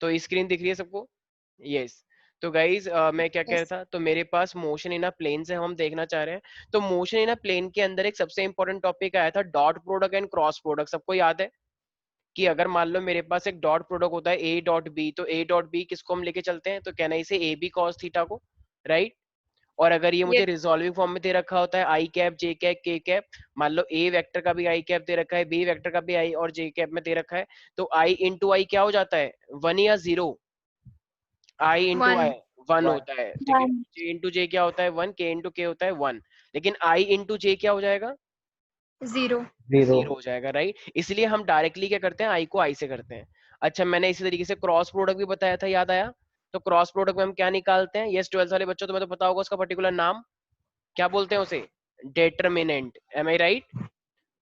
तो स्क्रीन दिख रही है सबको? यस। तो गाइज मैं क्या कह रहा यस। था, तो मेरे पास मोशन इन अ प्लेन से हम देखना चाह रहे हैं। तो मोशन इन अ प्लेन के अंदर एक सबसे इंपॉर्टेंट टॉपिक आया था dot product and cross product, सबको याद है? कि अगर मान लो मेरे पास एक डॉट प्रोडक्ट होता है ए डॉट बी, तो ए डॉट बी किसको हम लेके चलते हैं, तो कहना इसे ए बी कॉस थीटा को, राइट? और अगर ये मुझे यस। रिजॉल्विंग फॉर्म में दे रखा होता है आई कैप जे कैप के कैप, मान लो ए वेक्टर का भी आई कैप दे रखा है, बी वेक्टर का भी आई और जे कैप में दे रखा है, तो आई इंटू आई क्या हो जाता है, वन या zero? I into I one. One one. होता है, ठीक है। वन। जे इंटू जे क्या होता है, वन। के इंटू के होता है वन। लेकिन आई इंटू जे क्या हो जाएगा, जीरो। जीरो। जीरो हो जाएगा, राइट? इसलिए हम डायरेक्टली क्या करते हैं, आई को आई से करते हैं। अच्छा, मैंने इसी तरीके से क्रॉस प्रोडक्ट भी बताया था, याद आया? तो क्रॉस प्रोडक्ट में हम क्या निकालते हैं, यस 12th वाले बच्चों, तुम्हें तो पता होगा उसका पर्टिकुलर नाम, क्या बोलते हैं उसे, डिटरमिनेंट, एम आई राइट?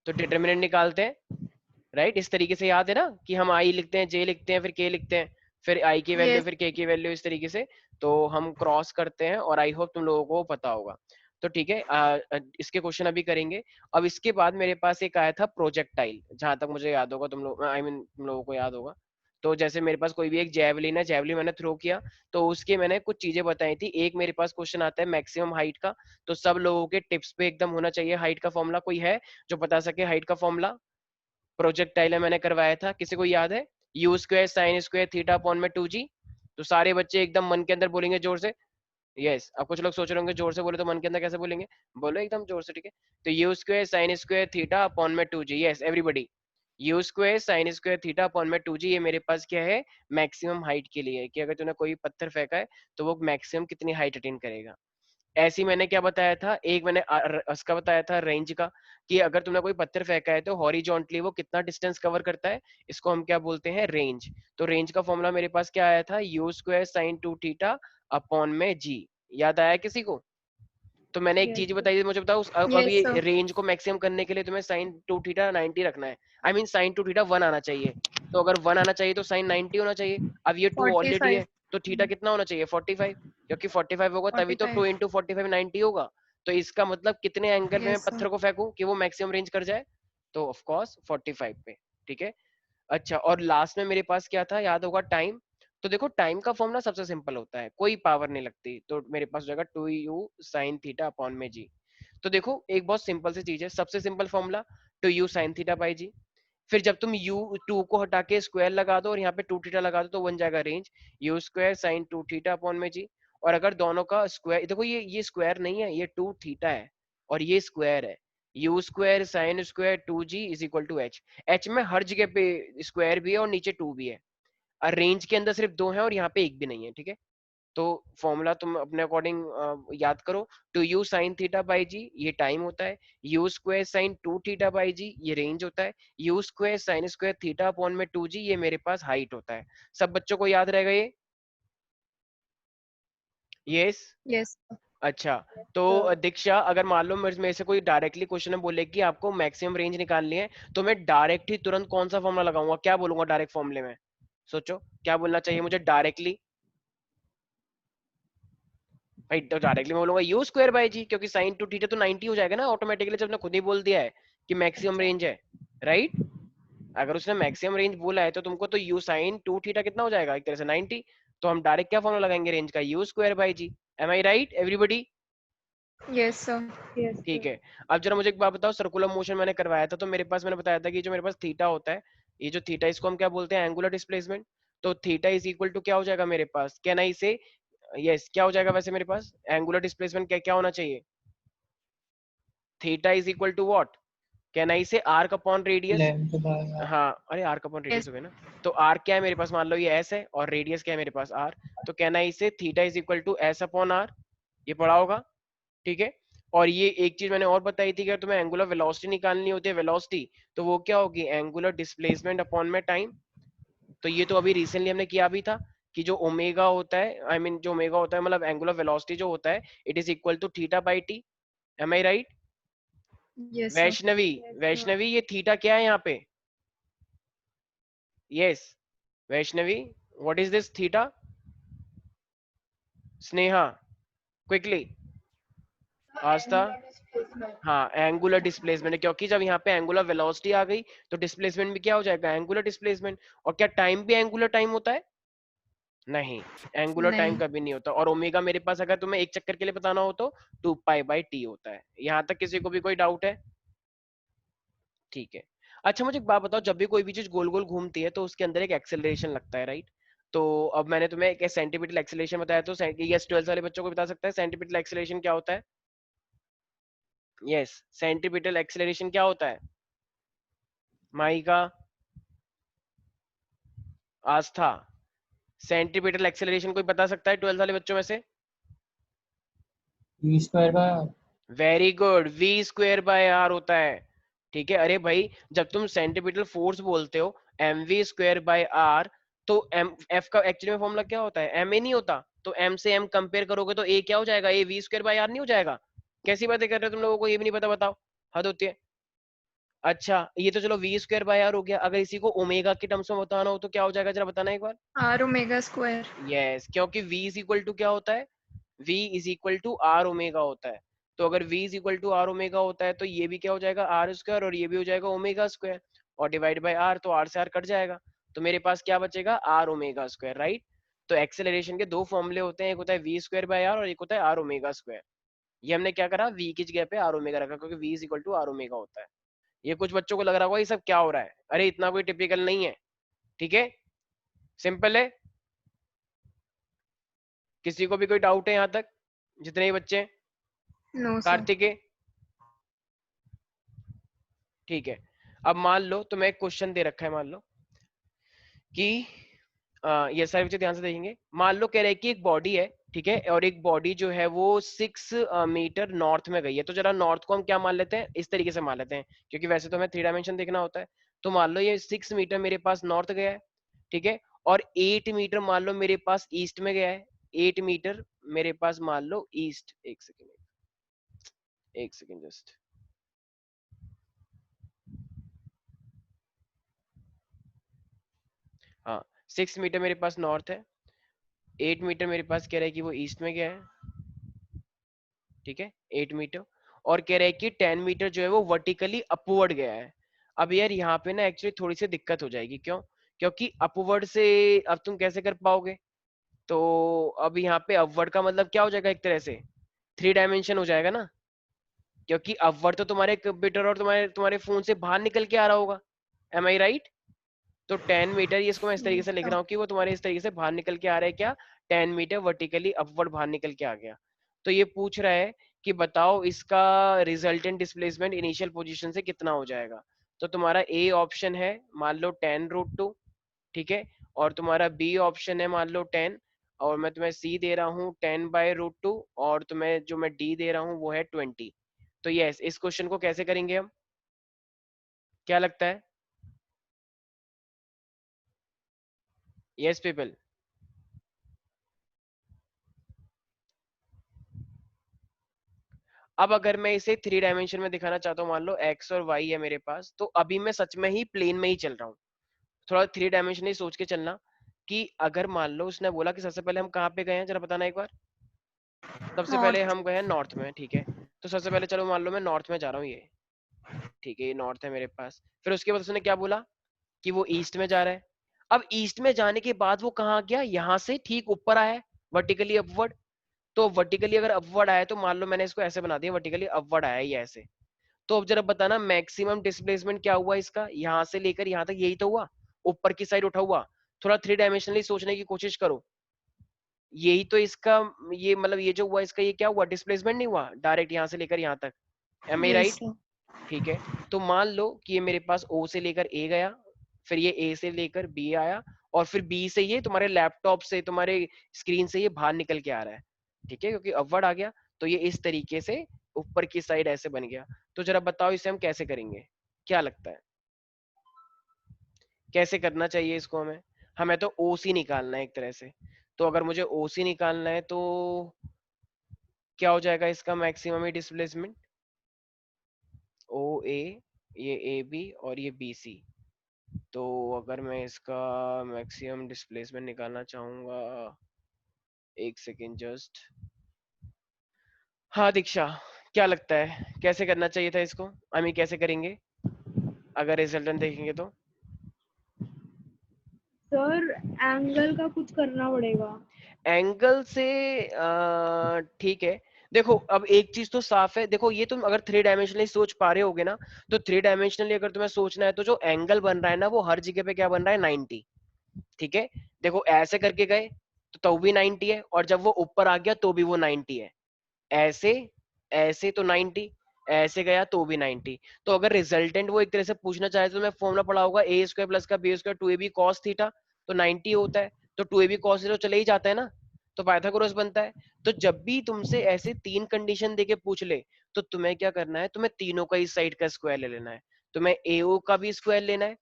तो डिटरमिनेंट निकालते हैं, राइट? इस तरीके से याद है ना, कि हम आई लिखते हैं, जे लिखते हैं, फिर के लिखते हैं, फिर आई की वैल्यू, यस। फिर के की वैल्यू, इस तरीके से। तो हम क्रॉस करते हैं, और आई होप तुम लोगों को पता होगा। तो ठीक है, इसके क्वेश्चन अभी करेंगे। अब इसके बाद मेरे पास एक आया था प्रोजेक्टाइल, जहां तक मुझे याद होगा, तुम लोग आई मीन तुम लोगों को याद होगा। तो जैसे मेरे पास कोई भी एक जैवलिन है, जैवलिन मैंने थ्रो किया, तो उसके मैंने कुछ चीजें बताई थी। एक मेरे पास क्वेश्चन आता है मैक्सिमम हाइट का, तो सब लोगों के टिप्स पे एकदम होना चाहिए हाइट का फॉर्मूला। कोई है जो बता सके हाइट का फॉर्मूला? प्रोजेक्टाइल मैंने करवाया था, किसी को याद है? U square sine square theta upon में टू जी। तो सारे बच्चे एकदम मन के अंदर बोलेंगे जोर से, यस। अब कुछ लोग सोच रहे होंगे जोर से बोले तो मन के अंदर कैसे बोलेंगे, बोलो एकदम जोर से, ठीक है? तो u square sine square theta upon में two g, yes everybody. U square sine square theta upon में टू जी, ये मेरे पास क्या है, मैक्सिमम हाइट के लिए है, कि अगर तूने कोई पत्थर फेंका है तो वो मैक्सिमम कितनी हाइट अटेन करेगा। ऐसी मैंने क्या बताया था, एक मैंने उसका बताया था रेंज का, कि अगर तुमने कोई पत्थर फेंका है तो हॉरिजॉन्टली वो कितना डिस्टेंस कवर करता है, इसको हम क्या बोलते हैं, रेंज। तो रेंज का फॉर्मूला मेरे पास क्या आया था, you square sine two theta upon में जी। याद आया किसी को? तो मैंने एक चीज यस। बताई थी, मुझे बताओ अब यस ये सर। रेंज को मैक्सिमम करने के लिए तुम्हें साइन टू थीटा 90 रखना है, I mean sine two theta one आना चाहिए। तो अगर वन आना चाहिए तो साइन 90 होना चाहिए। अब ये टू फोर्टी ऑलरेडी फाइव। है, तो थीटा कितना होना चाहिए, 45, क्योंकि 45 होगा तभी फोर्टी तो फाइव। टू इंटू 45 90 होगा। तो इसका मतलब कितने एंगल में मैं यस सर। पत्थर को फेंकूं कि वो मैक्सिमम रेंज कर जाए, तो ऑफ कोर्स 45 पे, ठीक है। अच्छा, और लास्ट में मेरे पास क्या था, याद होगा, टाइम। तो देखो टाइम का फॉर्मूला सबसे सिंपल होता है, कोई पावर नहीं लगती, तो मेरे पास हो जाएगा two u sine theta upon में जी। तो देखो एक बहुत सिंपल सी चीज है, सबसे simple formula two u sine theta by g. फिर जब तुम यू टू को हटा के स्क्वायर लगा दो और यहाँ पे टू थीटा लगा दो, तो बन जाएगा range you square sine two theta upon में जी। और अगर दोनों का स्क्वायर, देखो ये स्क्वायर नहीं है, ये टू थीटा है और ये स्क्वायर है, u square sine square two g is equal to H. H में हर जगह पे स्क्वायर भी है और नीचे टू भी है, और रेंज के अंदर सिर्फ दो है और यहाँ पे एक भी नहीं है, ठीक है। तो फॉर्मूला तुम अपने अकॉर्डिंग याद करो, two u sine theta by g ये टाइम होता है, u square sine two theta by g ये रेंज होता है, u square sine square theta upon में टू जी ये मेरे पास हाइट होता है। सब बच्चों को याद रहेगा ये? यस। यस। अच्छा, तो दीक्षा अगर मान लो मेरे में से कोई डायरेक्टली क्वेश्चन बोले कि आपको मैक्सिमम रेंज निकालनी है, तो मैं डायरेक्ट ही तुरंत कौन सा फॉर्मूला लगाऊंगा, क्या बोलूंगा डायरेक्ट फॉर्मूले में? सोचो क्या बोलना चाहिए मुझे डायरेक्टली। भाई तो डायरेक्टली मैं बोलूंगा यू स्क्वायर बाई जी, क्योंकि साइन टू थीटा तो 90 हो जाएगा ना ऑटोमेटिकली, जब उसने खुद ही बोल दिया है कि मैक्सिमम रेंज है, राइट? अगर उसने मैक्सिमम रेंज बोला है तो तुमको तो यू साइन टू थीटा कितना हो जाएगा, एक तरह से 90। तो हम डायरेक्ट क्या फॉर्मूला लगाएंगे रेंज का, u square by g. Am I right everybody? Yes sir. ठीक है। अब जरा मुझे एक बात बताओ, सर्कुलर मोशन मैंने करवाया था, तो मेरे पास मैंने बताया था कि जो मेरे पास थीटा होता है, ये जो थीटा इसको हम क्या बोलते हैं, एंगुलर डिस्प्लेसमेंट। तो थीटा इज इक्वल टू क्या हो जाएगा मेरे पास, क्या ना इसे, यस क्या हो जाएगा वैसे मेरे पास एंगुलर डिस्प्लेसमेंट क्या क्या होना चाहिए, theta is equal to what, क्या ना इसे arc upon radius. Length by r. हाँ अरे आर्क अपॉन रेडियस यस। हो गया ना। तो आर्क क्या है मेरे पास, मान लो ये एस है और रेडियस क्या है मेरे पास आर। तो कहना है इसे theta is equal to s upon r, ये पढ़ा होगा, ठीक है। और ये एक चीज मैंने और बताई थी कि अगर तुम्हें एंगुलर वेलोसिटी निकालनी होती है, वेलोसिटी, तो वो क्या होगी, एंगुलर डिस्प्लेसमेंट अपॉन में टाइम। तो ये तो अभी रिसेंटली हमने किया भी था, कि जो ओमेगा होता है, आई मीन जो ओमेगा होता है मतलब एंगुलर वेलोसिटी जो होता है, it is equal to theta by t. Am I right? Yes sir. Vaishnavi, Vaishnavi ये थीटा क्या है यहाँ पे, yes Vaishnavi, what is this theta? Sneha, quickly, Aastha. हाँ एंगुलर डिस्प्लेसमेंट, क्योंकि जब यहाँ पे एंगुलर वेलोसिटी आ गई तो डिस्प्लेसमेंट भी क्या हो जाएगा, एंगुलर डिस्प्लेसमेंट। और क्या टाइम भी एंगुलर टाइम होता है? नहीं, एंगुलर टाइम नहीं। कभी नहीं होता। और ओमेगा मेरे पास अगर तुम्हें एक चक्कर के लिए बताना हो तो 2 पाई/t होता है। यहाँ तक किसी को भी कोई डाउट है? ठीक है। अच्छा मुझे एक बात बताओ, जब भी कोई भी चीज गोल गोल घूमती है तो उसके अंदर एक एक्सेलरेशन लगता है, राइट? तो अब मैंने तुम्हें एक सेंटीमीटर एक्सेलरेशन बताया, तो यस 12th वाले बच्चों को बता सकता है सेंटीमीटर एक्सेलरेशन क्या होता है? यस, सेंटीमीटर एक्सेलरेशन क्या होता है? माइका, आस्था, सेंटीमीटर एक्सेलरेशन कोई बता सकता है 12th वाले बच्चों में से? v² वेरी गुड, v²/r होता है। ठीक है, अरे भाई जब तुम सेंटीमीटर फोर्स बोलते हो mv²/r, तो एम एफ का एक्चुअली में फॉर्मूला क्या होता है? एम ए नहीं होता? तो एम से एम कंपेयर करोगे तो ए क्या हो जाएगा? ए v²/r नहीं हो जाएगा? कैसी बातें कर रहे हो तुम लोगों को, ये भी नहीं पता? बताओ, हद होती है। अच्छा ये तो चलो v²/r हो गया, अगर इसी को ओमेगा के टर्म्स में बताना हो तो क्या हो जाएगा, जरा बताना एक बार। r⍵²। यस, क्योंकि v इज इक्वल टू क्या होता है? v is equal to r omega होता है। तो अगर v is equal to r omega होता है तो ये भी क्या हो जाएगा? आर स्क्वायर, और ये भी हो जाएगा ओमेगा स्क्वायर, और डिवाइड बाय आर, तो आर से आर कट जाएगा। तो मेरे पास क्या बचेगा? R omega square, right? तो एक्सेलरेशन के दो फॉर्मूले होते हैं, एक होता है v²/r और एक होता है आर ओमेगा स्क्वायर। ये हमने क्या करा, v की जगह पे आर ओमेगा रखा, क्योंकि v is equal to r omega होता है। ये कुछ बच्चों को लग रहा होगा ये सब क्या हो रहा है, अरे इतना कोई टिपिकल नहीं है। ठीक है, सिंपल है। किसी को भी कोई डाउट है यहाँ तक, जितने ही बच्चे हैं? No sir. कार्तिकेय, ठीक है। अब मान लो तुम्हें एक क्वेश्चन दे रखा है, मान लो कि ये सारे बच्चे ध्यान से देखेंगे। मान लो कह रहे हैं कि एक बॉडी है, ठीक है, और एक बॉडी जो है वो 6 मीटर नॉर्थ में गई है। तो जरा नॉर्थ को हम क्या मान लेते हैं? इस तरीके से मान लेते हैं, क्योंकि वैसे तो हमें 3 डायमेंशन देखना होता है। तो मान लो ये 6 मीटर मेरे पास नॉर्थ गया है, ठीक है, और 8 मीटर मान लो मेरे पास ईस्ट में गया है। 8 मीटर मेरे पास मान लो ईस्ट, एक सेकेंड, एक सेकेंड जस्ट। हाँ, 6 मीटर मेरे पास नॉर्थ है, 8 मीटर मेरे पास कह रहा है कि वो ईस्ट में गया है, ठीक है, 8 मीटर। और कह रहा है कि 10 मीटर जो है वो वर्टिकली अपवर्ड गया है। अब यार यहाँ पे ना एक्चुअली थोड़ी सी दिक्कत हो जाएगी, क्यों? क्योंकि अपवर्ड से अब तुम कैसे कर पाओगे? तो अब यहाँ पे अपवर्ड का मतलब क्या हो जाएगा? एक तरह से 3 डायमेंशन हो जाएगा ना, क्योंकि अपवर्ड तो तुम्हारे कंप्यूटर और तुम्हारे तुम्हारे फोन से बाहर निकल के आ रहा होगा। M I right? तो 10 मीटर, ये इसको मैं इस तरीके यस से लिख सर। रहा हूँ कि वो तुम्हारे इस तरीके से बाहर निकल के आ रहा है, क्या? 10 मीटर वर्टिकली अपवर्ड बाहर निकल के आ गया। तो ये पूछ रहा है कि बताओ इसका रिजल्टेंट डिस्प्लेसमेंट इनिशियल पोजीशन से कितना हो जाएगा। तो तुम्हारा ए ऑप्शन है मान लो 10√2, ठीक है, और तुम्हारा बी ऑप्शन है मान लो 10, और मैं तुम्हें सी दे रहा हूँ 10/√2, और तुम्हें जो मैं डी दे रहा हूँ वो है 20। तो यस, इस क्वेश्चन को कैसे करेंगे हम, क्या लगता है? Yes people. अब अगर मैं इसे 3 डायमेंशन में दिखाना चाहता हूँ, मान लो एक्स और वाई है मेरे पास, तो अभी मैं सच में ही प्लेन में ही चल रहा हूँ। थोड़ा 3 डायमेंशन ही सोच के चलना, कि अगर मान लो उसने बोला कि सबसे पहले हम कहाँ पे गए हैं, जरा बताना एक बार। सबसे पहले नॉर्थ। हम गए हैं नॉर्थ में, ठीक है। तो सबसे पहले चलो मान लो मैं नॉर्थ में जा रहा हूँ, ये ठीक है, ये नॉर्थ है मेरे पास। फिर उसके बाद उसने क्या बोला कि वो ईस्ट में जा रहा है। अब ईस्ट में जाने के बाद वो कहाँ गया? यहाँ से ठीक ऊपर आया, वर्टिकली अपवर्ड। तो वर्टिकली अगर अपवर्ड आया तो मान लो मैंने इसको ऐसे बना दिया, वर्टिकली अपवर्ड आया ये ऐसे। तो अब जरा बताना मैक्सिमम डिस्प्लेसमेंट क्या हुआ इसका, यहाँ से लेकर यहाँ तक, यही तो हुआ, ऊपर की साइड उठा हुआ। थोड़ा 3 डायमेंशनली सोचने की कोशिश करो। यही तो इसका, ये मतलब ये जो हुआ इसका, ये क्या हुआ? डिस्प्लेसमेंट नहीं हुआ डायरेक्ट यहाँ से लेकर यहाँ तक? एम आई यस राइट? सर। ठीक है। तो मान लो कि ये मेरे पास ओ से लेकर ए गया, फिर ये ए से लेकर बी आया, और फिर बी से ये तुम्हारे लैपटॉप से, तुम्हारे स्क्रीन से ये बाहर निकल के आ रहा है, ठीक है, क्योंकि अपवर्ड आ गया। तो ये इस तरीके से ऊपर की साइड ऐसे बन गया। तो जरा बताओ इसे हम कैसे करेंगे, क्या लगता है कैसे करना चाहिए इसको हमें? हमें तो ओ सी निकालना है एक तरह से। तो अगर मुझे ओ सी निकालना है तो क्या हो जाएगा इसका मैक्सिमम डिस्प्लेसमेंट? ओ ए, ये ए बी और ये बी सी। तो अगर मैं इसका मैक्सिमम डिस्प्लेसमेंट निकालना चाहूंगा, एक सेकेंड जस्ट। हाँ दीक्षा, क्या लगता है कैसे करना चाहिए था इसको? कैसे करेंगे अगर रिजल्टेंट देखेंगे तो? सर एंगल का कुछ करना पड़ेगा। एंगल से ठीक है। देखो अब एक चीज तो साफ है, देखो ये तुम अगर थ्री डायमेंशनली सोच पा रहे होगे ना, तो थ्री डायमेंशनली अगर तुम्हें सोचना है तो जो एंगल बन रहा है ना वो हर जगह पे क्या बन रहा है 90। ठीक है, देखो ऐसे करके गए तो भी 90 है, और जब वो ऊपर आ गया तो भी वो 90 है। ऐसे ऐसे तो 90, ऐसे गया तो भी 90। तो अगर रिजल्टेंट वो एक तरह से पूछना चाहे तो मैं फॉर्मूला पढ़ा होगा ए स्क्वायर प्लस का b square 2ab cos theta, तो 90 होता है। तो 2ab cos थीटा चले ही जाता है ना, तो पाइथागोरस बनता है। तो जब भी तुमसे ऐसे तीन कंडीशन देके पूछ ले, तो तुम्हें क्या करना है, तुम्हें तीनों का इस साइड का स्क्वायर ले लेना है। तुम्हें AO का भी स्क्वायर लेना है,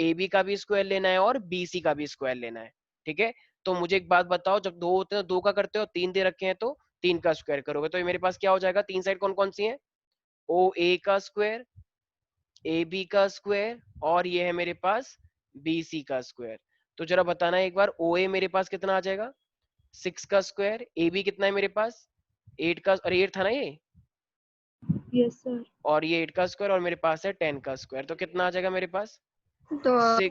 AB का भी स्क्वायर लेना है, और BC का भी स्क्वायर लेना है। ठीक है, तो मुझे एक बात बताओ, जब दो होते हैं तो दो का करते हो, तीन दे रखे हैं तो तीन का स्क्वायर करोगे, तो ये मेरे पास क्या हो जाएगा, तीन साइड कौन कौन सी है, ओ ए का स्क्वायर, ए बी का स्क्वायर, और ये है मेरे पास बी सी का स्क्वायर। तो जरा बताना एक बार, ओ ए मेरे पास कितना आ जाएगा, 6 का स्क्वायर, ए बी कितना है मेरे पास 8 का, अरे 8 था ना ये, यस सर। और ये 8 का स्क्वायर, और मेरे पास है 10 का स्क्वायर, तो कितना आ जाएगा मेरे पास तो 6,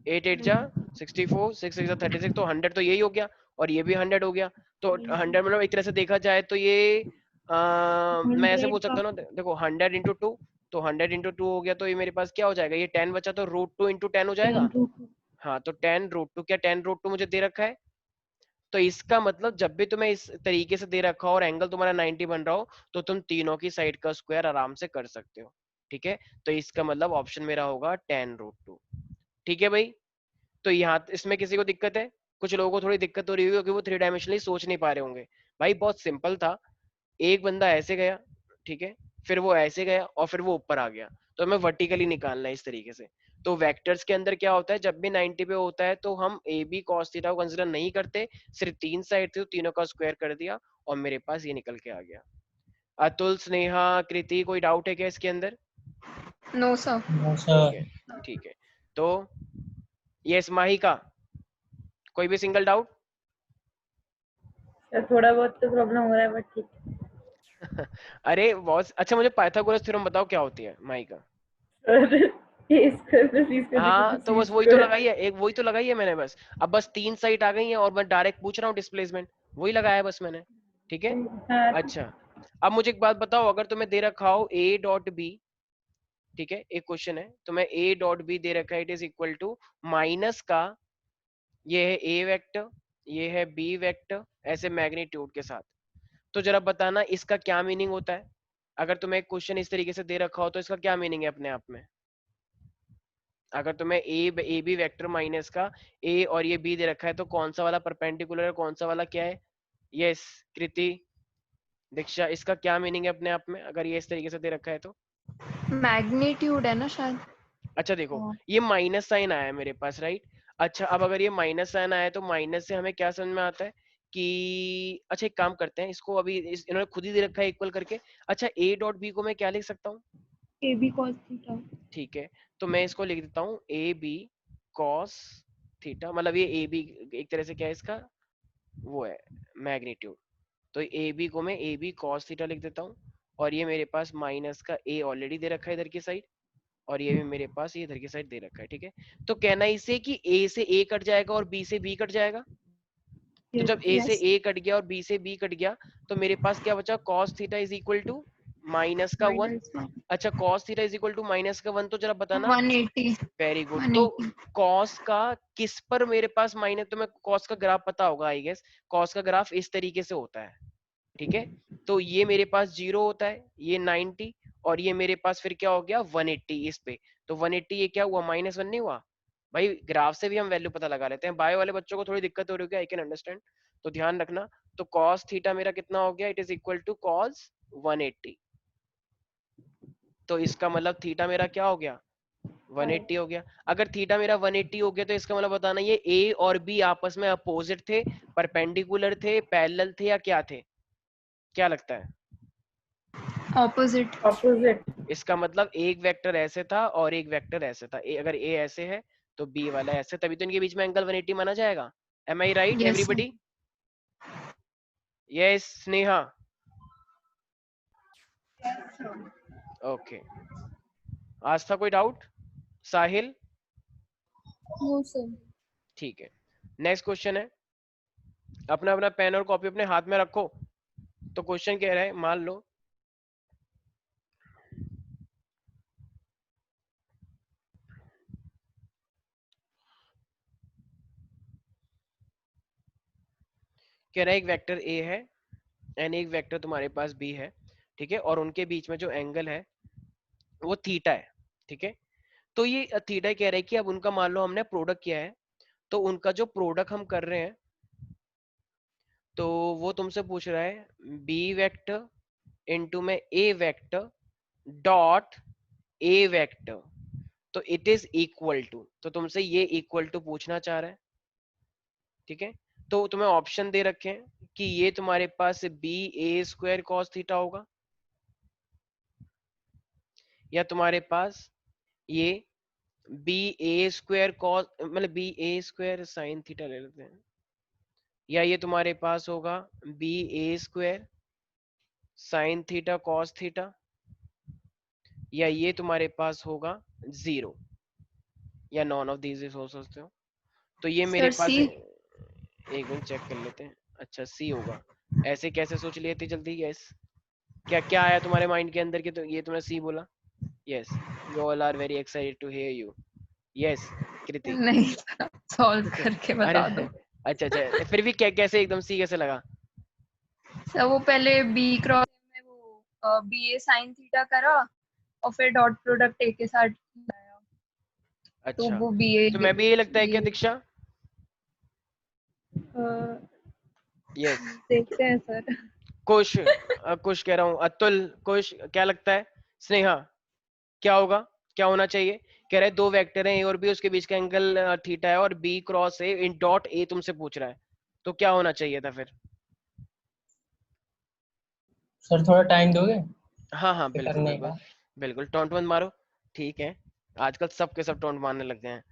8 8 जा 64, 6 6 जा 36, तो 100 तो यही हो गया, और ये भी 100 हो गया। तो 100 मतलब एक तरह से देखा जाए तो ये मैं ऐसे 100 बोल का सकता हूँ ना, देखो 100 × 2, तो 100 × 2 हो गया, तो ये मेरे पास क्या हो जाएगा, ये 10 बचा तो √2 × 10 हो 10 जाएगा। रूट। हाँ, तो 10 √2, क्या 10 √2 मुझे दे रखा है। तो इसका मतलब जब भी तुम्हें इस तरीके से दे रखा हो और एंगल तुम्हारा 90 बन रहा हो, तो तुम तीनों की साइड का स्क्वायर आराम से कर सकते हो। ठीक है, तो इसका मतलब ऑप्शन मेरा होगा 10 √2। ठीक है भाई, तो यहाँ इसमें किसी को दिक्कत है, कुछ लोगों को थोड़ी दिक्कत हो रही होगी क्योंकि वो थ्री डायमेंशनली सोच नहीं पा रहे होंगे। भाई बहुत सिंपल था, एक बंदा ऐसे गया, ठीक है, फिर वो ऐसे गया और फिर वो ऊपर आ गया, तो हमें वर्टिकली निकालना है इस तरीके से। तो वेक्टर्स के अंदर क्या होता है, जब भी 90 पे होता है तो हम ए बी कॉस थीटा को कंसिडर नहीं करते, सिर्फ तीन साइड थे तो तीनों का स्क्वायर कर दिया, और मेरे पास ये निकल के आ गया। अतुल, स्नेहा, कृति, कोई डाउट है क्या इसके अंदर। No sir. ठीक है, ठीक है, तो यस माहिका, कोई भी सिंगल डाउट। थोड़ा बहुत तो प्रॉब्लम हो रहा है बट ठीक। अरे बहुत अच्छा, मुझे पाइथागोरस थ्योरम बताओ क्या होती है माइका। हाँ तो बस वही तो लगाई है, एक वही तो लगाई है मैंने बस। अब बस तीन साइड आ गई है और मैं डायरेक्ट पूछ रहा हूँ डिस्प्लेसमेंट, वही लगाया है बस मैंने। ठीक है, हाँ, अच्छा अब मुझे एक बात बताओ, अगर तुम्हें दे रखा हो ए डॉट बी, ठीक है, एक क्वेश्चन है, तुम्हें ए डॉट बी दे रखा है, it is equal to minus का, ये है ए वेक्टर, ये है बी वेक्टर, ऐसे मैग्नीट्यूड के साथ। तो जरा बताना इसका क्या मीनिंग होता है, अगर तुम्हें एक क्वेश्चन इस तरीके से दे रखा हो तो इसका क्या मीनिंग है अपने आप में। अगर तुम्हें ए बी वेक्टर माइनस का ए और ये बी दे रखा है, तो कौन सा वाला परपेंडिकुलर है, कौन सा वाला क्या है। यस कृति, दीक्षा, इसका क्या मीनिंग है अपने आप में अगर ये इस तरीके से दे रखा है तो। मैग्नीट्यूड है ना शायद। अच्छा देखो, हाँ। ये माइनस साइन आया है मेरे पास, राइट। अच्छा अब अगर ये माइनस साइन आया है तो माइनस से हमें क्या समझ में आता है कि, अच्छा एक काम करते हैं, इसको अभी इन्होंने खुद ही दे रखा है इक्वल करके। अच्छा ए डॉट बी को मैं क्या लिख सकता हूँ। A b cos theta. ठीक है, तो मैं इसको लिख देता हूँ ए बी कॉस थीटा, मतलब ये ए बी एक तरह से क्या है इसका, वो है मैग्नीट्यूड। तो ए बी को मैं ए बी कॉस थीटा लिख देता हूँ, और ये मेरे पास माइनस का ए ऑलरेडी दे रखा है इधर की साइड, और ये भी मेरे पास ये इधर की साइड दे रखा है। ठीक है, तो कहना इसे कि ए से ए कट जाएगा और बी से बी कट जाएगा। तो जब ए से यस। ए कट गया और बी से बी कट गया, तो मेरे पास क्या बचा, cos theta is equal to minus का वन। माइनस अच्छा cos theta is equal to minus का वन, तो जरा बताना। 180। वेरी गुड, तो 180। कॉस का किस पर मेरे पास माइनस, तो मैं कॉस का ग्राफ पता होगा आई गेस, कॉस का ग्राफ इस तरीके से होता है। ठीक है, तो ये मेरे पास 0 होता है, ये 90, और ये मेरे पास फिर क्या हो गया 180 इस पे। तो 180 ये क्या हुआ, -1 नहीं हुआ। भाई ग्राफ से भी हम वैल्यू पता लगा लेते हैं, बायो वाले बच्चों को थोड़ी दिक्कत हो रही है, आई कैन अंडरस्टैंड, तो ध्यान रखना। तो कॉस थीटा मेरा कितना हो गया, it is equal to cos 180। तो इसका मतलब थीटा मेरा क्या हो गया, 180 हो गया। अगर थीटा मेरा 180 हो गया तो इसका मतलब बताना ये ए और बी आपस में अपोजिट थे, परपेंडिकुलर थे, पैरेलल थे, या क्या थे, क्या लगता है। ऑपोजिट। ऑपोजिट। इसका मतलब एक वेक्टर ऐसे था और एक वेक्टर ऐसे था, अगर ए ऐसे है तो बी वाला ऐसे, तभी तो इनके बीच में एंगल 180 माना जाएगा। Am I right yes sir. Everybody. Yes Sneha. Okay, आज था कोई डाउट, साहिल। No sir. ठीक है, नेक्स्ट क्वेश्चन है, अपना अपना पेन और कॉपी अपने हाथ में रखो। तो क्वेश्चन कह रहा है, मान लो कह रहा है एक वेक्टर ए है एंड एक वेक्टर तुम्हारे पास बी है, ठीक है, और उनके बीच में जो एंगल है वो थीटा है, ठीक है। तो ये थीटा कह रहा है कि अब उनका मान लो हमने प्रोडक्ट किया है, तो उनका जो प्रोडक्ट हम कर रहे हैं, तो वो तुमसे पूछ रहा है बी वेक्टर इनटू में ए वेक्टर डॉट ए वेक्टर, तो इट इज इक्वल टू, तो तुमसे ये इक्वल टू पूछना चाह रहा है, ठीक है। तो तुम्हें ऑप्शन दे रखे हैं कि ये तुम्हारे पास b a square cos theta होगा, या तुम्हारे पास ये बी ए स्क्वायर कॉस, मतलब b a square sine theta ले लेते हैं, या ये तुम्हारे पास होगा b a square sine theta cos theta, या ये तुम्हारे पास होगा जीरो, या नॉन ऑफ दीज हो सकते हो। तो ये मेरे सर पास सी। एक मिनट चेक कर लेते हैं। अच्छा सी होगा, ऐसे कैसे सोच लिए इतनी जल्दी? यस, क्या क्या आया तुम्हारे माइंड के अंदर कि तो ये तुमने सी बोला? Yes, we all are very excited to hear you. Yes Kriti. नहीं, सॉल्व करके अरे बता दो। अच्छा अच्छा, फिर भी क्या कैसे एकदम सी कैसे लगा? सर वो पहले बी क्रॉस में वो बी ए साइन थीटा करा और फिर डॉट प्रोडक्ट ए के साथ लाया, तो अच्छा, वो बी ए तो मैं भी ये लगता है क्या बी दीक्षा? यस, देखते हैं सर। कुश कुश कह रहा हूँ, अतुल, कुश क्या लगता है? स्नेहा क्या होगा, क्या होना चाहिए? कह रहे हैं दो वेक्टर हैं ए और बी, उसके बीच का एंगल थीटा है और b cross a in dot a तुमसे पूछ रहा है, तो क्या होना चाहिए था फिर? सर थोड़ा टाइम दोगे हाँ हाँ ये बिल्कुल करने बिल्कुल, का? बिल्कुल टोंट मत मारो, ठीक है, आजकल सबके सब टोंट मारने लग गए हैं,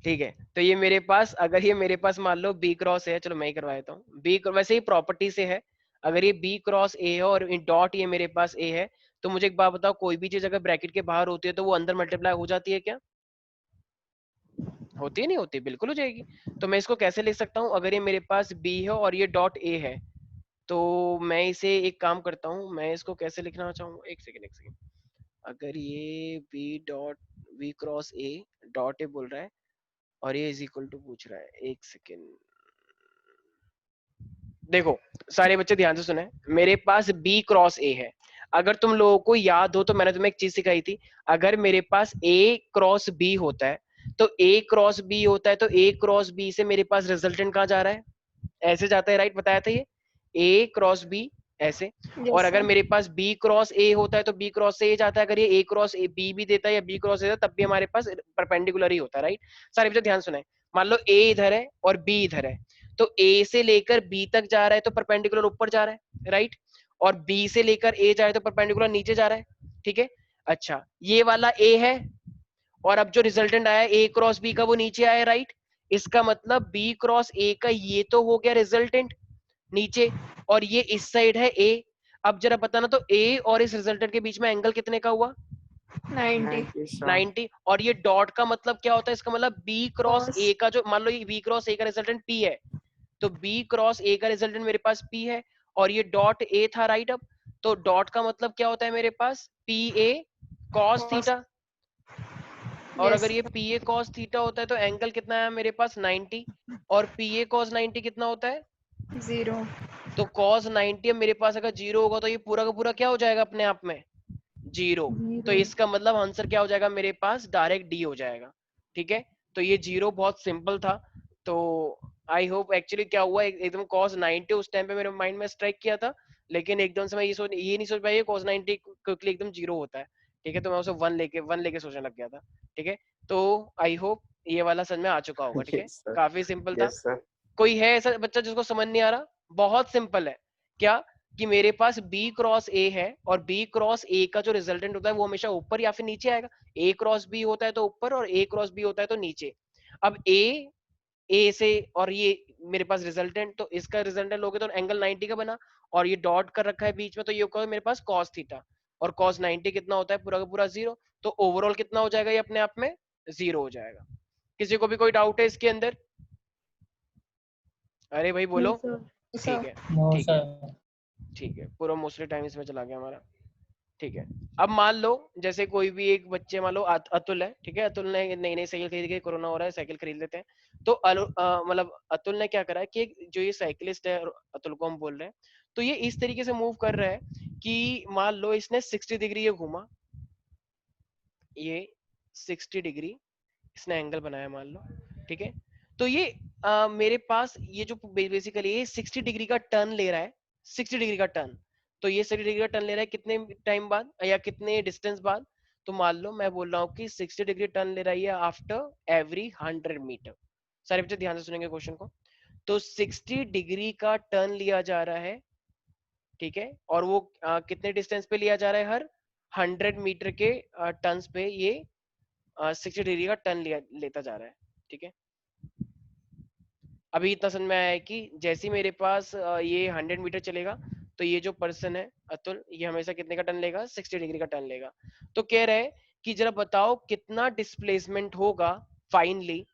ठीक है। तो ये मेरे पास, अगर ये मेरे पास मान लो बी क्रॉस है, चलो मैं ही करवा देता हूँ, बी वैसे ही प्रॉपर्टी से है, अगर ये बी क्रॉस ए है और डॉट ये मेरे पास ए है, तो मुझे एक बात बताओ, कोई भी चीज अगर ब्रैकेट के बाहर होती है तो वो अंदर मल्टीप्लाई हो जाती है क्या? होती है, नहीं होती? बिल्कुल हो जाएगी। तो मैं इसको कैसे लिख सकता हूँ, अगर ये मेरे पास बी है और ये डॉट ए है, तो मैं इसे एक काम करता हूँ, मैं इसको कैसे लिखना चाहूँ, एक सेकेंड एक सेकेंड, अगर ये b dot b cross a dot a बोल रहा है और ये इज इक्वल टू पूछ रहा है, एक सेकेंड, देखो सारे बच्चे ध्यान से सुने, मेरे पास बी क्रॉस ए है, अगर तुम लोगों को याद हो तो मैंने तुम्हें एक चीज सिखाई थी, अगर मेरे पास ए क्रॉस बी होता है, तो ए क्रॉस बी होता है, तो ए क्रॉस बी से मेरे पास रिजल्टेंट कहाँ जा रहा है? ऐसे जाता है, राइट? बताया था ये, ए क्रॉस बी ऐसे। और यस अगर सर। मेरे पास बी क्रॉस ए होता है तो बी क्रॉस से ए जाता है, अगर ये ए क्रॉस ए बी भी देता है या बी क्रॉस ए देता है, तब भी हमारे पास परपेंडिकुलर ही होता है, राइट? सारे बच्चे ध्यान सुने, मान लो ए इधर है और बी इधर है, तो ए से लेकर बी तक जा रहा है तो परपेंडिकुलर ऊपर जा रहा है, राइट? और बी से लेकर ए जाए तो परपेंडिकुलर नीचे जा रहा है, ठीक है। अच्छा, ये वाला ए है, और अब जो रिजल्टेंट आया ए क्रॉस बी का वो नीचे आया, राइट? इसका मतलब बी क्रॉस ए का ये तो हो गया रिजल्टेंट नीचे, और ये इस साइड है ए। अब जरा बताना तो ए और इस रिजल्टेंट के बीच में एंगल कितने का हुआ? 90 90। और ये डॉट का मतलब क्या होता है? इसका मतलब बी क्रॉस cos। ए का जो, मान लो ये बी क्रॉस ए का रिजल्टेंट पी है, तो बी क्रॉस ए का रिजल्टेंट मेरे पास पी है, और ये डॉट ए था, राइट? अब तो डॉट का मतलब क्या होता है मेरे पास? P a cos cos। Theta, और यस अगर ये पी ए कॉस थीटा होता है तो एंगल कितना है मेरे पास? 90, और पी ए कॉस 90 कितना होता है? 0। तो cos 90 अब मेरे पास अगर जीरो होगा तो ये पूरा का पूरा क्या हो जाएगा अपने आप में? जीरो। तो 0। इसका मतलब आंसर क्या हो जाएगा मेरे पास? डायरेक्ट डी हो जाएगा, ठीक है। तो ये जीरो बहुत सिंपल था। तो आई होप, एक्चुअली क्या हुआ, एकदम cos 90 उस टाइम पे मेरे माइंड में स्ट्राइक किया था, लेकिन एकदम से मैं ये नहीं सोच पाया cos 90 क्विकली एकदम जीरो होता है, ठीक है। तो मैं उसे वन लेके सोचने लग गया था, ठीक है। तो आई होप ये वाला समझ में आ चुका होगा, ठीक है। यस सर, काफी सिंपल था। Yes sir. कोई है ऐसा बच्चा जिसको समझ नहीं आ रहा? बहुत सिंपल है, क्या कि मेरे पास B क्रॉस A है, और B क्रॉस A का जो रिजल्टेंट होता है वो हमेशा ऊपर या फिर नीचे आएगा, A क्रॉस B होता है तो ऊपर, और A क्रॉस B होता है तो नीचे। अब A से, और ये मेरे पास रिजल्टेंट, तो इसका रिजल्टेंट लोगे तो एंगल 90 का बना, और ये डॉट कर रखा है बीच में, तो ये होगा मेरे पास cos थीटा, और cos 90 कितना होता है? पूरा का पूरा जीरो। तो ओवरऑल कितना हो जाएगा ये अपने आप में? जीरो हो जाएगा। किसी को भी कोई डाउट है इसके अंदर? अरे भाई बोलो। सर ठीक है नो ठीक है सर। ठीक है, पूरा मोस्टली टाइम इसमें चला गया हमारा। ठीक है, अब मान लो जैसे कोई भी एक बच्चे, मान लो अतुल है, ठीक है, अतुल ने नई नई साइकिल खरीद के, कोरोना हो रहा है, साइकिल खरीद लेते हैं। तो मतलब अतुल ने क्या करा है कि जो ये साइकिलिस्ट है, अतुल को हम बोल रहे हैं, तो ये इस तरीके से मूव कर रहा है कि मान लो इसने 60 डिग्री ये घूमा, ये 60 डिग्री इसने एंगल बनाया मान लो, ठीक है। तो ये मेरे पास ये जो बेसिकली ये 60 डिग्री का टर्न ले रहा है, 60 डिग्री का टर्न। तो ये 60 डिग्री का टर्न ले रहा है कितने टाइम बाद या कितने डिस्टेंस बाद? तो मान लो मैं बोल रहा हूँ कि 60 डिग्री टर्न ले रहा है आफ्टर एवरी 100 मीटर। सारे बच्चे ध्यान से सुनेंगे क्वेश्चन को। तो 60 डिग्री का टर्न लिया जा रहा है, ठीक है, और वो कितने डिस्टेंस पे लिया जा रहा है? हर 100 मीटर के टर्न पे ये 60 डिग्री का टर्न लेता जा रहा है, ठीक है। अभी इतना समझ में आया है कि जैसे ही मेरे पास ये 100 मीटर चलेगा, तो ये जो पर्सन है अतुल, ये हमेशा कितने का टर्न लेगा? 60 डिग्री का टर्न लेगा। तो कह रहे हैं कि जरा बताओ कितना डिस्प्लेसमेंट होगा फाइनली,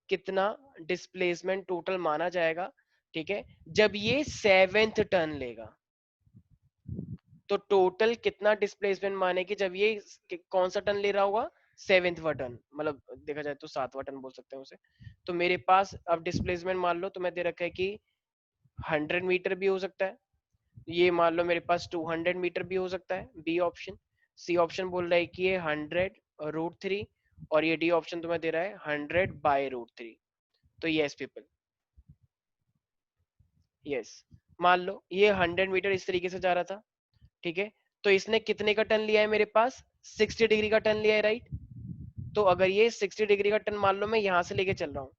कितना डिस्प्लेसमेंट टोटल माना जाएगा, ठीक है, जब ये 7th टर्न लेगा। तो टोटल कितना डिस्प्लेसमेंट माने कि जब ये कौन सा टर्न ले रहा होगा? 7वां टर्न, मतलब देखा जाए तो 7वां टर्न बोल सकते हैं उसे। तो मेरे पास अब डिस्प्लेसमेंट मान लो तुम्हें दे रखा है कि 100 मीटर भी हो सकता है, ये मान लो मेरे पास 200 मीटर भी हो सकता है, बी ऑप्शन। सी ऑप्शन बोल रहा है कि ये 100√3, और ये डी ऑप्शन तुम्हें दे रहा है 100/√3। तो यस पीपल, यस, मान लो ये 100 मीटर इस तरीके से जा रहा था, ठीक है। तो इसने कितने का टर्न लिया है? मेरे पास 60 डिग्री का टर्न लिया है, राइट। तो अगर ये 60 डिग्री का टर्न मान लो मैं यहाँ से लेके चल रहा हूँ,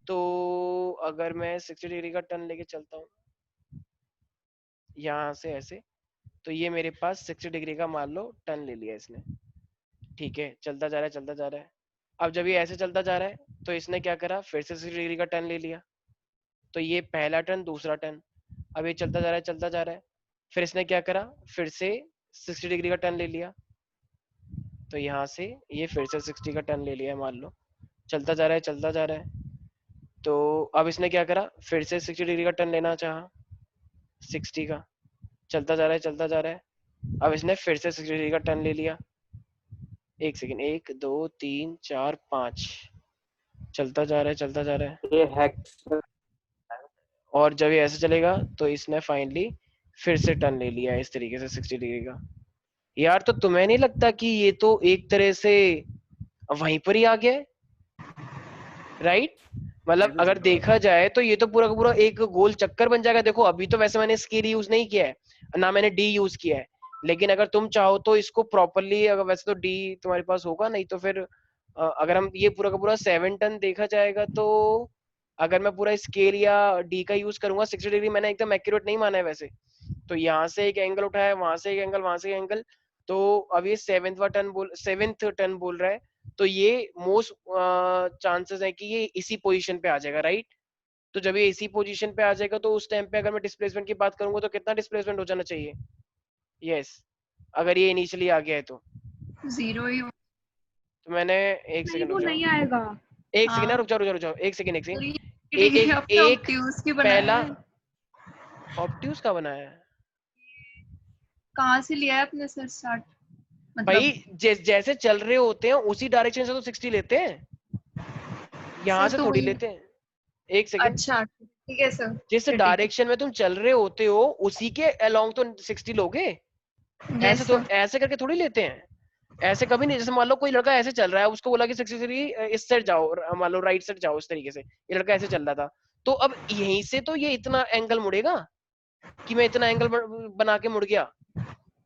तो अगर मैं 60 डिग्री का टर्न लेके चलता हूँ यहाँ से ऐसे, तो ये मेरे पास 60 डिग्री का मान लो टर्न ले लिया इसने, ठीक है। चलता जा रहा है, चलता जा रहा है। अब जब ये ऐसे चलता जा रहा है, तो इसने क्या करा? फिर से 60 डिग्री का टर्न ले लिया। तो ये पहला टर्न, दूसरा टर्न। अब ये चलता जा रहा है, चलता जा रहा है, फिर इसने क्या करा? फिर से 60 डिग्री का टर्न ले लिया। तो यहाँ से ये फिर से 60 का टर्न ले लिया है मान लो, चलता जा रहा है, चलता जा रहा है। तो अब इसने क्या करा? फिर से 60 डिग्री का टर्न लेना चाहा, 60 का, चलता जा रहा है, चलता जा रहा है। अब इसने फिर से 60 डिग्री का टर्न ले लिया। एक सेकेंड, 1 2 3 4 5, चलता जा रहा है, चलता जा रहा है। ये हैक और जब ये ऐसे चलेगा, तो इसने फाइनली फिर से टर्न ले लिया है इस तरीके से 60 डिग्री का। यार तो तुम्हें नहीं लगता कि ये तो एक तरह से वहीं पर ही आ गया है, राइट? मतलब अगर देखा जाए तो ये तो पूरा का पूरा एक गोल चक्कर बन जाएगा। देखो अभी तो वैसे मैंने स्केल यूज नहीं किया है, ना मैंने डी यूज किया है, लेकिन अगर तुम चाहो तो इसको प्रॉपरली, अगर वैसे तो डी तुम्हारे पास होगा नहीं, तो फिर अगर हम ये पूरा का पूरा 7 टन देखा जाएगा, तो अगर मैं पूरा स्केल या डी का यूज करूंगा, 60 डिग्री मैंने एकदम एक्यूरेट नहीं माना है वैसे। तो यहाँ से एक एंगल उठाया, वहां से एक एंगल, वहां से एक एंगल। तो अब ये 7th टर्न बोल रहा है, तो ये मोस्ट चांसेस है कि ये इसी पोजीशन पे आ जाएगा, राइट। तो जब ये इसी पोजीशन पे आ जाएगा, तो उस टाइम पे अगर मैं डिस्प्लेसमेंट की बात करूंगा, तो कितना डिस्प्लेसमेंट हो जाना चाहिए? यस, अगर ये इनिशियली आ गया है तो 0 ही तो मैंने एक नहीं सेकंड वो रुक जाओ, नहीं आएगा। एक सेकंड, हाँ रुक जाओ रुक जाओ रुक जाओ, एक सेकंड, एक और सेकंड, ये एक अपने एक ऑब्ट्यूज की बनाया पहला है। ऑब्ट्यूज का बनाया है कहाँ से लिया है अपने सर स्टार्ट? भाई। मतलब जैसे चल रहे होते हैं उसी डायरेक्शन से तो 60 लेते हैं, यहाँ सर से तो थोड़ी वही। लेते हैं। एक सेकंड, अच्छा ठीक है सर, जिस फिर ठीक डायरेक्शन में तुम चल रहे होते हो उसी के अलोंग तो 60 लोगे। है। ऐसे यस तो सर। ऐसे करके थोड़ी लेते हैं, ऐसे कभी नहीं। जैसे मान लो कोई लड़का ऐसे चल रहा है, उसको बोला कि 63 इस साइड जाओ, मान लो राइट साइड जाओ, इस तरीके से ये लड़का ऐसे चल रहा था, तो अब यहीं से तो ये इतना एंगल मुड़ेगा कि मैं इतना एंगल बना के मुड़ गया,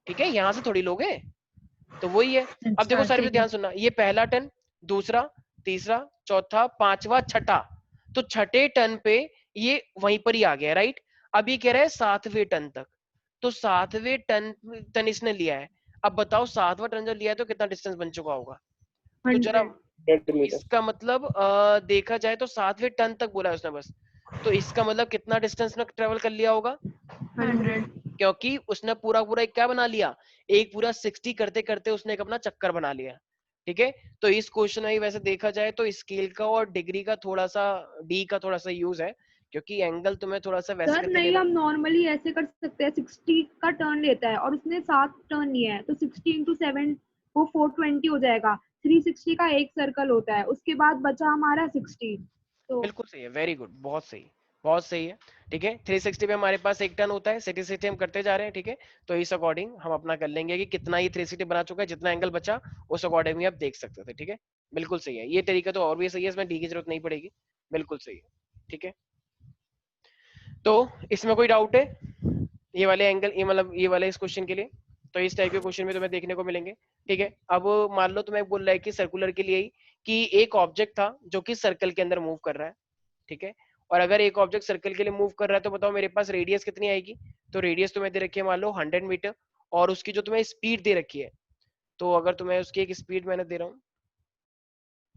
ठीक है, यहाँ से थोड़ी लोगे। तो वही है। अब देखो अच्छा सारे पे ठीक है। ध्यान सुनना, ये पहला टर्न, दूसरा, तीसरा, चौथा, पांचवा, छठा। तो छठे टर्न पे ये वहीं पर ही आ गया, राइट। अब ये कह रहा है 7वें टर्न तक, तो 7वें टर्न इसने लिया है। अब बताओ 7वां टर्न जब लिया है तो कितना डिस्टेंस बन चुका होगा? तो जरा 100 मीटर इसका मतलब देखा जाए तो 7वें टर्न तक बोला है उसने बस, तो इसका मतलब कितना डिस्टेंस ने ट्रेवल कर लिया होगा? 100। क्योंकि उसने पूरा पूरा एक क्या बना लिया, एक पूरा 60 करते करते उसने एक अपना चक्कर बना लिया, ठीक है। तो इस क्वेश्चन में वैसे देखा जाए तो स्केल का और डिग्री का थोड़ा सा, डी का थोड़ा सा यूज है, क्योंकि एंगल तुम्हें थोड़ा सा वैसे सर करके नहीं, लेना। हम नॉर्मली ऐसे कर सकते हैं, 60 का टर्न लेता है और उसने 7 टर्न लिया है, तो 60 इंटू 7 वो 420 हो जाएगा। 360 का एक सर्कल होता है, उसके बाद बचा हमारा 60। तो बिल्कुल सही है, वेरी गुड, बहुत सही, बहुत सही है। ठीक है, 360 पे हमारे पास एक टर्न होता है, 60 हम करते जा रहे हैं। ठीक है, तो इस अकॉर्डिंग हम अपना कर लेंगे कि कितना ये 360 बना चुका है, जितना एंगल बचा उस अकॉर्डिंग भी आप देख सकते थे। ठीक है, बिल्कुल सही है, ये तरीका तो और भी सही है, इसमें डी की जरूरत नहीं पड़ेगी। बिल्कुल सही है। ठीक है, तो इसमें कोई डाउट है ये वाले एंगल, ये मतलब ये वाले इस क्वेश्चन के लिए? तो इस टाइप के क्वेश्चन में तुम्हें देखने को मिलेंगे। ठीक है, अब मान लो तुम्हें बोल रहा है कि सर्कुलर के लिए ही कि एक ऑब्जेक्ट था जो कि सर्कल के अंदर मूव कर रहा है। ठीक है, और अगर एक ऑब्जेक्ट सर्कल के लिए मूव कर रहा है तो बताओ मेरे पास रेडियस कितनी आएगी? तो रेडियस तुम्हें दे रखी है मान लो 100 मीटर, और उसकी जो तुम्हें स्पीड दे रखी है, तो अगर तुम्हें उसकी एक स्पीड मैंने दे रहा हूँ,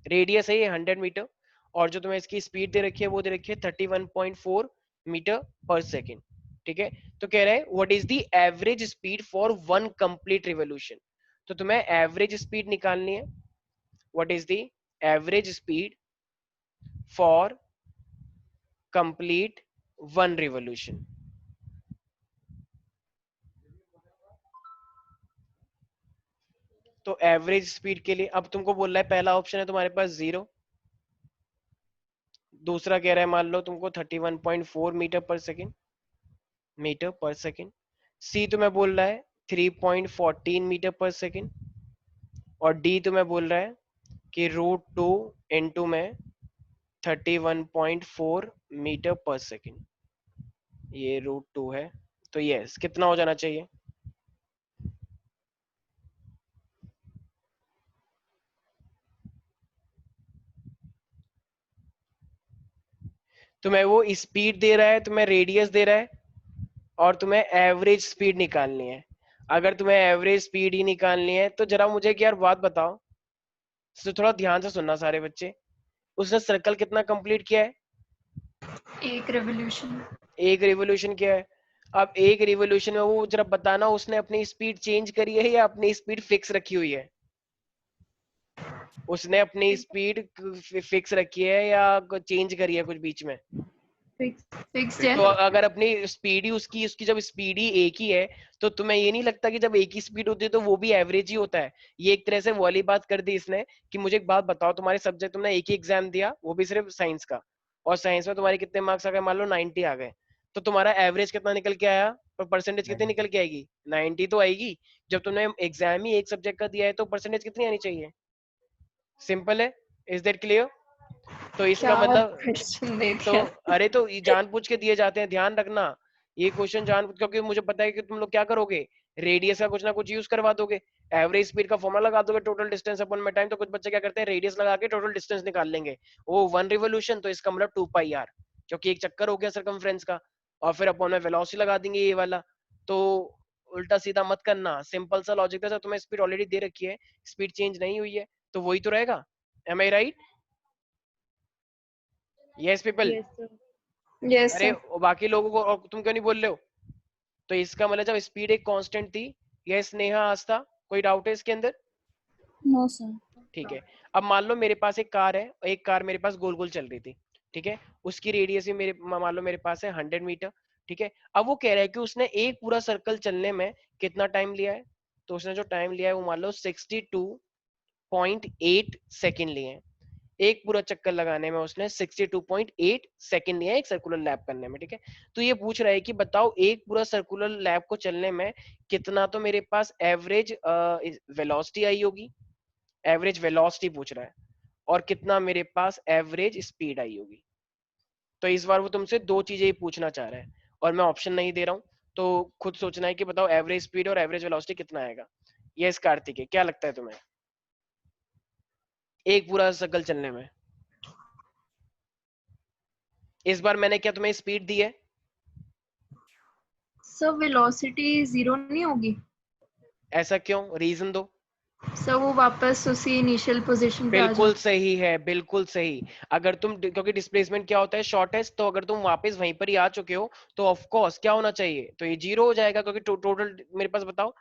रेडियस है ये 100 मीटर, और जो तुम्हें इसकी स्पीड दे रखी है वो दे रखी है 31.4 मीटर पर सेकेंड। ठीक है, तो कह रहा है what is the average speed for one complete revolution. तो तुम्हें एवरेज स्पीड निकालनी है, what is the average speed for complete one revolution. तो एवरेज स्पीड के लिए अब तुमको बोल रहा है, पहला ऑप्शन है तुम्हारे पास 0, दूसरा कह रहा है मान लो तुमको 31.4 मीटर पर सेकेंड, सी तुम्हें बोल रहा है 3.14 मीटर पर सेकेंड, और डी तुम्हें बोल रहा है कि √2 इंटू में 31.4 मीटर पर सेकेंड, ये √2 है। तो यस, कितना हो जाना चाहिए? तुम्हें वो स्पीड दे रहा है, तुम्हें रेडियस दे रहा है, और तुम्हें एवरेज स्पीड निकालनी है। अगर तुम्हें एवरेज स्पीड ही निकालनी है तो जरा मुझे एक यार बात बताओ, तो थोड़ा ध्यान से सुनना सारे बच्चे। उसने सर्कल कितना कंप्लीट किया है? एक रेवोल्यूशन। एक रिवोल्यूशन किया है। अब एक रिवोल्यूशन में वो जरा बताना, उसने अपनी स्पीड चेंज करी है या अपनी स्पीड फिक्स रखी हुई है? उसने अपनी स्पीड फिक्स रखी है या चेंज करी है कुछ बीच में? फिक्स तो है। अगर अपनी स्पीड ही उसकी उसकी जब स्पीड ही एक ही है, तो तुम्हें ये नहीं लगता कि जब एक ही स्पीड होती है तो वो भी एवरेज ही होता है? ये एक तरह से वो वाली बात कर दी इसने कि मुझे एक बात बताओ, तुम्हारे सब्जेक्ट तुमने एक ही एग्जाम दिया, वो भी सिर्फ साइंस का, और साइंस में तुम्हारे कितने मार्क्स आ गए? मान लो 90 आ गए, तो तुम्हारा एवरेज कितना निकल के आया और परसेंटेज कितनी निकल के आएगी? 90 तो आएगी। जब तुमने एग्जाम ही एक सब्जेक्ट का दिया है तो परसेंटेज कितनी आनी चाहिए? सिंपल है, इज दैट क्लियर? तो इसका क्या मतलब, क्वेश्चन दे तो दिया। अरे तो ये जानबूझ के दिए जाते हैं, ध्यान रखना। ये क्वेश्चन क्योंकि मुझे पता है कि तुम लोग क्या करोगे, रेडियस का कुछ ना कुछ यूज करवा दोगे, एवरेज स्पीड का फॉर्मूला लगा दोगे, टोटल डिस्टेंस अपॉन में टाइम। तो कुछ बच्चे क्या करते हैं, रेडियस लगा के टोटल डिस्टेंस निकाल लेंगे, वो 1 रिवोल्यूशन, तो इसका मतलब 2πr, क्योंकि एक चक्कर हो गया सर्कमफ्रेंस का, और फिर अपॉन में वेलोसिटी लगा देंगे ये वाला। तो उल्टा सीधा मत करना, सिंपल सा लॉजिक था। तुम्हें स्पीड ऑलरेडी दे रखी है, स्पीड चेंज नहीं हुई है, तो वही तो रहेगा। Am I right? Yes people? Yes sir. Yes अरे सर। वो बाकी लोगों को और तुम क्यों नहीं बोल रहे हो? तो इसका मतलब जब स्पीड एक कांस्टेंट थी, यह स्नेहा आस्था, कोई डाउट है इसके अंदर? No sir. ठीक है, अब मान लो मेरे पास एक कार है, एक कार मेरे पास गोल गोल चल रही थी। ठीक है, उसकी रेडियस भी मेरे मान लो मेरे पास है 100 मीटर। ठीक है, अब वो कह रहा है कि उसने एक पूरा सर्कल चलने में कितना टाइम लिया है? तो उसने जो टाइम लिया है वो मान लो 62.8 सेकेंड लिए हैं। एक पूरा चक्कर लगाने में उसने 62.8 सेकंड लिया एक सर्कुलर लैप करने में। ठीक है, तो ये पूछ रहा है कि बताओ एक पूरा सर्कुलर लैप को चलने में कितना तो मेरे पास एवरेज वेलोसिटी आई होगी, एवरेज वेलोसिटी पूछ रहा है, और कितना मेरे पास एवरेज स्पीड आई होगी। तो इस बार वो तुमसे दो चीजें ही पूछना चाह रहा है, और मैं ऑप्शन नहीं दे रहा हूँ, तो खुद सोचना है कि बताओ एवरेज स्पीड और एवरेज वेलोसिटी कितना आएगा। यस कार्तिक, क्या लगता है तुम्हें एक पूरा सर्कल चलने में? इस बार मैंने क्या तुम्हें स्पीड दी है? सर वेलोसिटी 0 नहीं होगी? ऐसा क्यों, रीजन दो। सर वो वापस उसी इनिशियल पोजीशन पे आ बिल्कुल जाए। सही है, बिल्कुल सही। अगर तुम, क्योंकि डिस्प्लेसमेंट क्या होता है, शॉर्टेस्ट, तो अगर तुम वापस वहीं पर ही आ चुके हो तो ऑफ कोर्स क्या होना चाहिए, तो ये 0 हो जाएगा, क्योंकि टोटल मेरे पास बताओ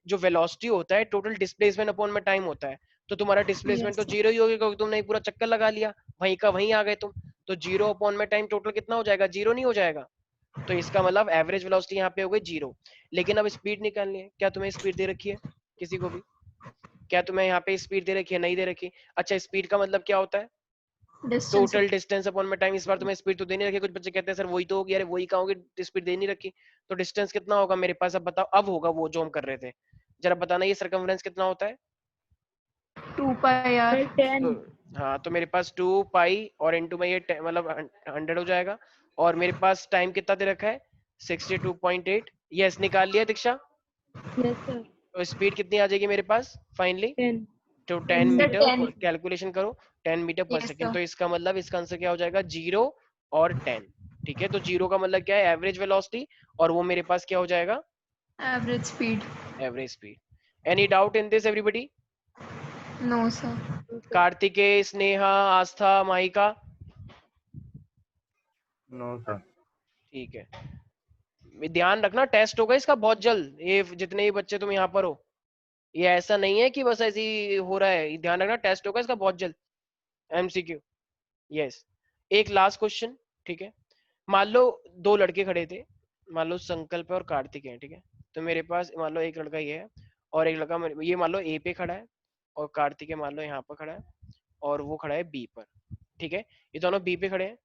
जो वेलोसिटी होता है टोटल डिस्प्लेसमेंट अपॉन में टाइम होता है, तो तुम्हारा डिस्प्लेसमेंट यस तो सर। 0 ही होगा, क्योंकि तुमने एक पूरा चक्कर लगा लिया, वहीं का वहीं आ गए तुम। तो 0 अपॉन में टाइम टोटल कितना हो जाएगा, 0 नहीं हो जाएगा। तो इसका मतलब एवरेज वेलोसिटी यहाँ पे हो गई 0। लेकिन अब स्पीड निकालनी है। क्या तुम्हें स्पीड दे रखी है किसी को भी? क्या तुम्हें यहाँ पे स्पीड दे रखी है? नहीं दे रखी। अच्छा, स्पीड का मतलब क्या होता है? डिस्टेंस। टोटल डिस्टेंस अपॉन में टाइम। इस बार तुम्हें स्पीड तो दे नहीं रखी। कुछ बच्चे कहते हैं सर वही तो होगी। अरे वही कहाँ होगी, स्पीड दे नहीं रखी। तो डिस्टेंस कितना होगा मेरे पास? अब बताओ। अब होगा वो जो हम कर रहे थे। जरा बताना ये सर्कमफ्रेंस कितना होता है? 2 पाई आर। सर 10। तो हाँ, तो मेरे पास 2 पाई और इनटू में ये मतलब 100 हो जाएगा। और मेरे पास टाइम कितना दे रखा है? 62.8। यस, निकाल लिया दीक्षा। Yes sir. तो स्पीड कितनी आ जाएगी मेरे पास फाइनली? 10। तो 10 सर मीटर 10। कैलकुलेशन करो, 10 मीटर पर यस सेकेंड। सर। तो इसका मतलब इसका आंसर क्या हो जाएगा? 0 और 10। ठीक है, तो 0 का मतलब क्या है? Average velocity. और वो मेरे पास क्या हो जाएगा? Average speed. Average speed. Any doubt in this everybody? No sir. Kartikeya, Sneha, Aastha, Maika? No sir. ठीक है, ध्यान रखना टेस्ट होगा इसका बहुत जल्द। ये जितने भी बच्चे तुम यहाँ पर हो, ये ऐसा नहीं है कि बस ऐसे ही हो रहा है। ध्यान रखना टेस्ट होगा इसका बहुत जल्द, एमसीक्यू। यस। एक लास्ट क्वेश्चन, ठीक है। मान लो दो लड़के खड़े थे, मान लो संकल्प और कार्तिक है, ठीक है। तो मेरे पास मान लो एक लड़का ये है और एक लड़का ये मान लो ए पे खड़ा है, और कार्तिक है मान लो यहाँ पर खड़ा है, और वो खड़ा है बी पर, ठीक है। ये दोनों बी पे खड़े हैं।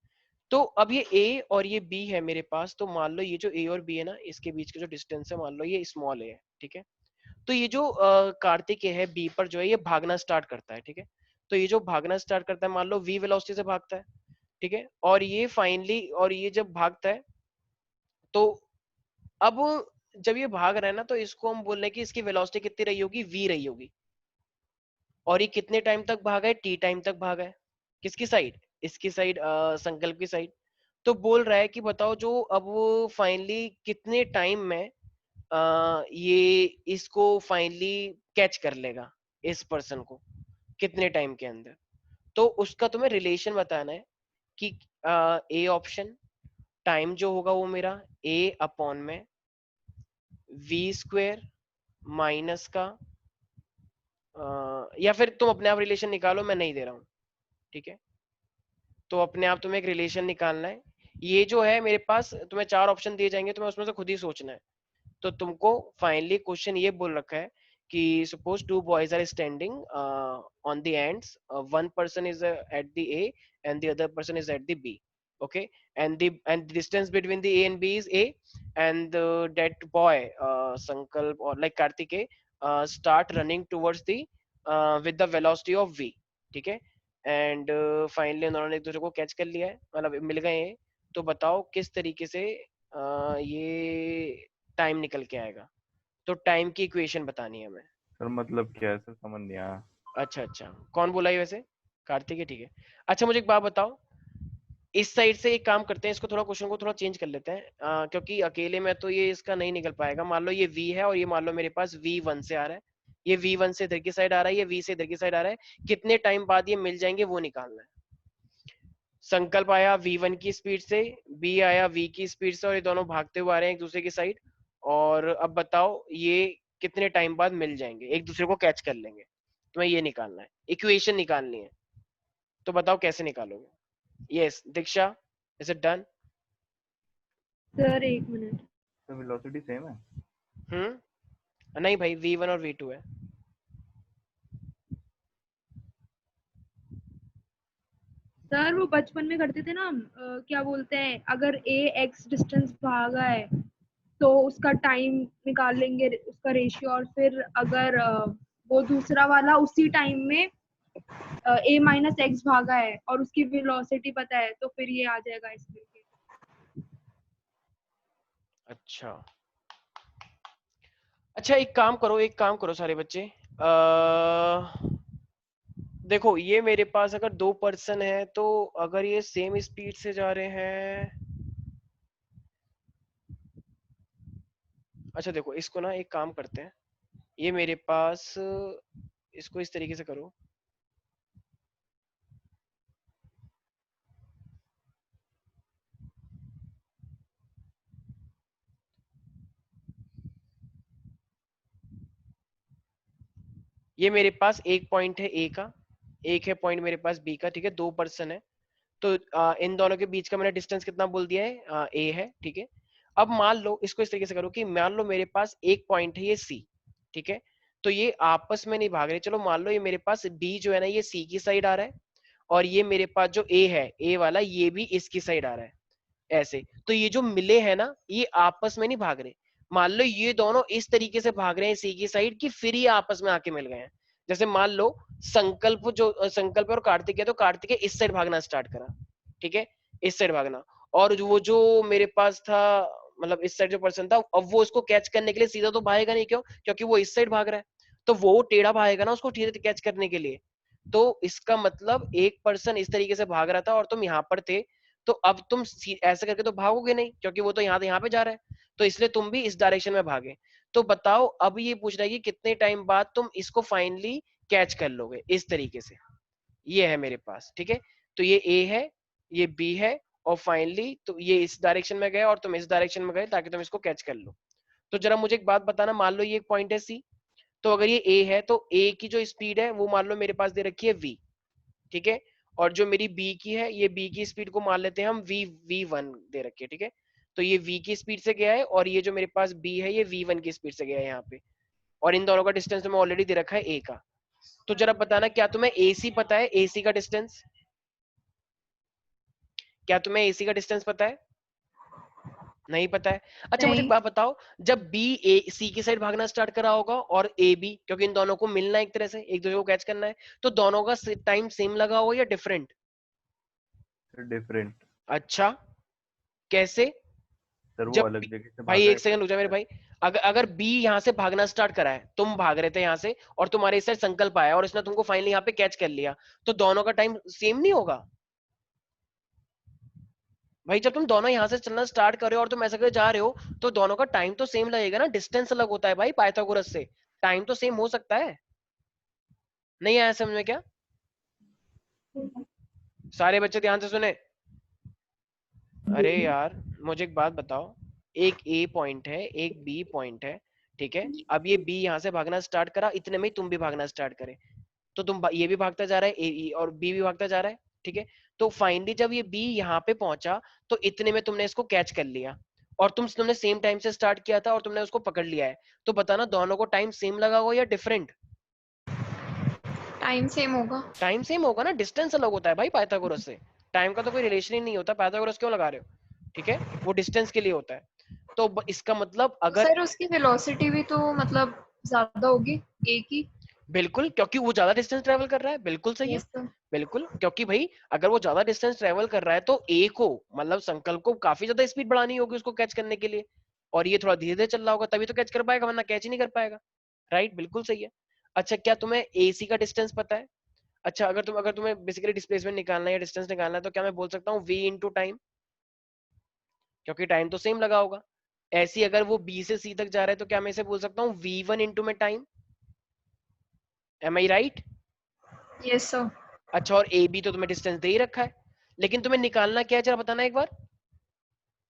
तो अब ये ए और ये बी है मेरे पास। तो मान लो ये जो ए और बी है ना, इसके बीच का जो डिस्टेंस है मान लो ये स्मॉल ए है, ठीक है। तो ये जो कार्तिक है बी पर जो है ये भागना स्टार्ट करता है, ठीक है। तो ये जो भागना स्टार्ट करता है मान लो वी वेलोसिटी से भागता है, ठीक है। और ये फाइनली, और ये जब भागता है तो अब जब ये भाग रहा है ना, तो इसको हम बोल रहे हैं कि इसकी वेलोसिटी कितनी रही होगी? वी रही होगी। और ये कितने टाइम तक भागा है? टी टाइम तक भागा है। किसकी साइड? इसकी साइड, संकल्प की साइड। तो बोल रहा है कि बताओ जो अब वो फाइनली कितने टाइम में ये इसको फाइनली कैच कर लेगा, इस पर्सन को, कितने टाइम के अंदर। तो उसका तुम्हें रिलेशन बताना है कि ए ऑप्शन टाइम जो होगा वो मेरा ए अपॉन में वी स्क्वेयर माइनस का या फिर तुम अपने आप रिलेशन निकालो, मैं नहीं दे रहा हूँ, ठीक है। तो अपने आप तुम्हें एक रिलेशन निकालना है। ये जो है मेरे पास तुम्हें चार ऑप्शन दिए जाएंगे, तुम्हें उसमें से खुद ही सोचना है। तो तुमको फाइनली क्वेश्चन ये बोल रखा है कि suppose two boys are standing on the ends, one person is at the a end the other person is at the b, okay, and the distance between the a and b is a, and that boy sankalp or like kartike start running towards the with the velocity of v, ठीक है। And finally उन्होंने एक दूसरे को catch कर लिया है, मतलब मिल गए हैं। तो बताओ किस तरीके से ये टाइम निकल के आएगा। तो टाइम की इक्वेशन बतानी है हमें। सर मतलब क्या है सर, समझ नहीं आया। अच्छा अच्छा, कौन बोला ये वैसे? कार्तिक है, ठीक है। अच्छा मुझे एक बात बताओ, इस साइड से एक काम करते हैं, इसको थोड़ा क्वेश्चन को थोड़ा चेंज कर लेते हैं, क्योंकि अकेले में तो ये इसका नहीं निकल पाएगा। मान लो ये v है और ये मान लो मेरे पास v1 से आ रहा है, ये v1 से इधर की साइड आ रहा है, ये v से इधर की साइड आ रहा है। कितने टाइम बाद ये मिल जाएंगे वो निकालना है। संकल्प आया v1 की स्पीड से, b आया v की स्पीड से, और ये दोनों भागते हुए आ रहे हैं एक दूसरे की साइड। और अब बताओ ये कितने टाइम बाद मिल जाएंगे, एक दूसरे को कैच कर लेंगे। तुम्हें ये निकालना है, इक्वेशन निकालनी है। तो बताओ कैसे निकालोगे? Yes Diksha, is it done? Sir एक मिनट। सर वेलोसिटी सेम है? नहीं भाई, v1 और v2 है। सर वो बचपन में करते थे ना हम, क्या बोलते हैं, अगर ए एक्स डिस्टेंस भागा है तो उसका टाइम निकाल लेंगे, उसका रेशियो। और फिर अगर वो दूसरा वाला उसी टाइम में ए माइनस एक्स भागा है और उसकी वेलोसिटी पता है, तो फिर ये आ जाएगा इसमें। अच्छा अच्छा, एक काम करो सारे बच्चे, देखो ये मेरे पास अगर दो पर्सन है, तो अगर ये सेम स्पीड से जा रहे हैं, अच्छा देखो इसको ना एक काम करते हैं, ये मेरे पास इसको इस तरीके से करो। ये मेरे पास एक पॉइंट है ए का, एक है पॉइंट मेरे पास बी का, ठीक है। दो पर्सन है, तो इन दोनों के बीच का मैंने डिस्टेंस कितना बोल दिया है, ए है, ठीक है। अब मान लो इसको इस तरीके से करो कि मान लो मेरे पास एक पॉइंट है ये सी, ठीक है, तो ये आपस में नहीं भाग रहे। चलो मान लो ये मेरे पास बी जो है ना ये सी की साइड आ रहा है, और ये मेरे पास जो ए है, ए वाला, ये भी इसकी साइड आ रहा है, ऐसे। तो ये जो मिले हैं ना ये आपस में नहीं भाग रहे। मान लो ये दोनों इस तरीके से भाग रहे हैं सी की साइड की, फिर ये आपस में आके मिल गए हैं। जैसे मान लो संकल्प और कार्तिक है, तो कार्तिक इस साइड भागना स्टार्ट करा, ठीक है, इस साइड भागना, और वो जो मेरे पास था, मतलब इस साइड जो पर्सन था, अब वो उसको कैच करने के लिए सीधा तो भागेगा नहीं, क्यों? क्योंकि वो इस साइड भाग रहा है, तो वो टेढ़ा भागेगा ना उसको कैच करने के लिए। तो इसका मतलब एक पर्सन इस तरीके से भाग रहा था और तुम यहाँ पर थे, तो अब तुम ऐसे करके तो भागोगे नहीं, क्योंकि वो तो यहाँ पे जा रहा है, तो इसलिए तुम भी इस डायरेक्शन में भागे। तो बताओ अब ये पूछ रहा है कि कितने टाइम बाद तुम इसको फाइनली कैच कर लोगे, इस तरीके से। ये है मेरे पास, ठीक है, तो ये ए है, ये बी है, और फाइनली तो ये इस डायरेक्शन में गए और तुम इस डायरेक्शन में गए ताकि तुम इसको कैच कर लो। तो जरा मुझे एक बात बताना, मान लो ये एक पॉइंट है सी, तो अगर ये ए है तो ए की जो स्पीड है वो मान लो मेरे पास दे रखी है v, ठीक है, और जो मेरी बी की है, ये बी की स्पीड को मान लेते हैं हम v1 दे रखी है, ठीक है। तो ये v की स्पीड से गया है, और ये जो मेरे पास b है ये v1 की स्पीड से गया है यहाँ पे, और इन दोनों का डिस्टेंस तुम्हें ऑलरेडी दे रखा है a का। तो जरा बताना क्या तुम्हें ac पता है, ac का डिस्टेंस? क्या तुम्हें ac का डिस्टेंस पता है? नहीं पता है। अच्छा मुझे एक नहीं। बात बताओ, जब बी ए सी की साइड भागना स्टार्ट करा होगा और ए बी, क्योंकि इन दोनों को मिलना है एक तरह से, एक दूसरे को कैच करना है, तो दोनों का टाइम सेम लगा होगा या डिफरेंट? डिफरेंट। अच्छा, कैसे? सर वो जब अलग जगह से भाई भागा एक है सेकंड रुक जा मेरे भाई, अगर बी यहाँ से भागना स्टार्ट करा है, तुम भाग रहे थे यहाँ से और तुम्हारे इस साइड संकल्प आया और इसने तुमको फाइनली यहाँ पे कैच कर लिया, तो दोनों का टाइम सेम नहीं होगा? भाई जब तुम दोनों यहाँ से चलना स्टार्ट कर रहे हो और तुम ऐसे करके जा रहे हो, तो दोनों का टाइम तो सेम लगेगा ना, डिस्टेंस अलग होता है भाई पाइथागोरस से, टाइम तो सेम हो सकता है। नहीं आया समझ में क्या? सारे बच्चे ध्यान से सुने। अरे यार मुझे एक बात बताओ, एक ए पॉइंट है, एक बी पॉइंट है, ठीक है, अब ये बी यहाँ से भागना स्टार्ट करा, इतने में ही तुम भी भागना स्टार्ट करे, तो तुम ये भी भागता जा रहा है ए और बी भी भागता जा रहा है, ठीक है। तो फाइनली जब ये बी यहाँ पे पहुंचा, तो इतने में तुमने इसको कैच कर लिया, और तुमने सेम टाइम से स्टार्ट किया था और तुमने उसको पकड़ लिया है, तो बताना दोनों को टाइम सेम लगा होगा या डिफरेंट? टाइम सेम होगा। टाइम सेम होगा ना, डिस्टेंस अलग होता है भाई पाइथागोरस से, टाइम का तो कोई रिलेशन ही नहीं होता, पाइथागोरस क्यों लगा रहे हो, ठीक है, वो डिस्टेंस के लिए होता है। तो इसका मतलब अगर सर उसकी वेलोसिटी भी तो मतलब ज्यादा होगी ए की। बिल्कुल, क्योंकि वो ज्यादा डिस्टेंस ट्रेवल कर रहा है, बिल्कुल सही है, यस सर। बिल्कुल, क्योंकि भाई अगर वो ज्यादा डिस्टेंस ट्रेवल कर रहा है तो ए को, मतलब संकल्प को काफी ज्यादा स्पीड बढ़ानी होगी उसको कैच करने के लिए, और ये थोड़ा धीरे धीरे चल रहा होगा तभी तो कैच कर पाएगा, वरना कैच ही नहीं कर पाएगा, राइट, बिल्कुल सही है। अच्छा क्या तुम्हें एसी का डिस्टेंस पता है? अच्छा अगर तुम्हें बेसिकली डिस्प्लेसमेंट निकालना है या डिस्टेंस निकालना है, तो क्या मैं बोल सकता हूँ v इंटू टाइम, क्योंकि टाइम तो सेम लगा होगा। ऐसी अगर वो बी से सी तक जा रहा है तो क्या मैं इसे बोल सकता हूँ v1 इंटू में time, M I right? Yes sir. अच्छा और ए बी तो तुम्हें डिस्टेंस दे ही रखा है, लेकिन तुम्हें निकालना क्या है जरा बताना एक बार